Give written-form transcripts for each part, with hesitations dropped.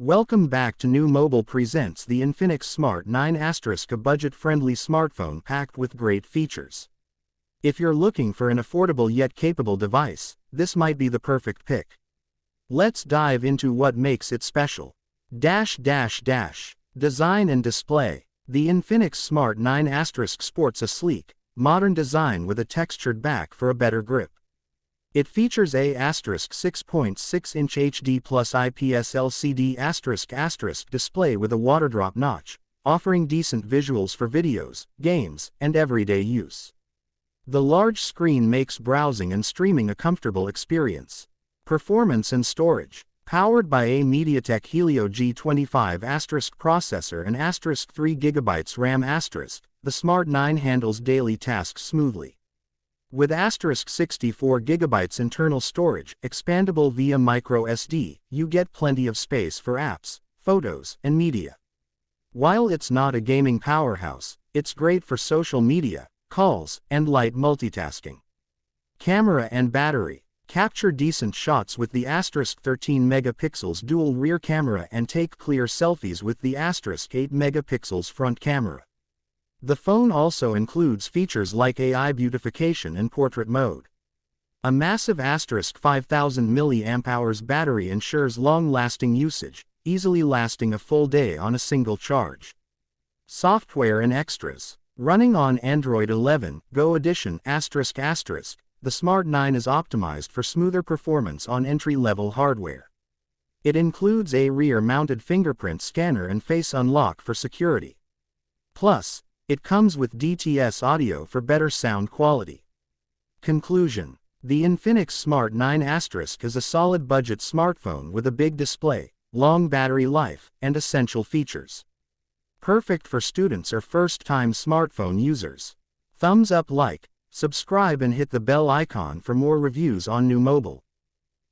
Welcome back to New Mobile presents the Infinix Smart 9 *, a budget-friendly smartphone packed with great features. If you're looking for an affordable yet capable device, this might be the perfect pick. Let's dive into what makes it special. Design and display. The Infinix Smart 9 * sports a sleek, modern design with a textured back for a better grip. It features a *6.6-inch HD plus IPS LCD ** display with a waterdrop notch, offering decent visuals for videos, games, and everyday use. The large screen makes browsing and streaming a comfortable experience. Performance and storage. Powered by a MediaTek Helio G25 * processor and *3 GB RAM *, the Smart 9 handles daily tasks smoothly. With *64 GB internal storage, expandable via microSD, you get plenty of space for apps, photos, and media. While it's not a gaming powerhouse, it's great for social media, calls, and light multitasking. Camera and battery. Capture decent shots with the *13 megapixels dual rear camera and take clear selfies with the *8 megapixels front camera. The phone also includes features like AI beautification and portrait mode. A massive *5000 mAh battery ensures long-lasting usage, easily lasting a full day on a single charge. Software and extras. Running on Android 11 Go Edition ***, the Smart 9 is optimized for smoother performance on entry-level hardware. It includes a rear-mounted fingerprint scanner and face unlock for security. Plus, it comes with DTS audio for better sound quality. Conclusion. The Infinix Smart 9 * is a solid budget smartphone with a big display, long battery life, and essential features. Perfect for students or first-time smartphone users. Thumbs up, like, subscribe and hit the bell icon for more reviews on New Mobile.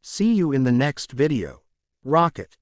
See you in the next video. Rock it!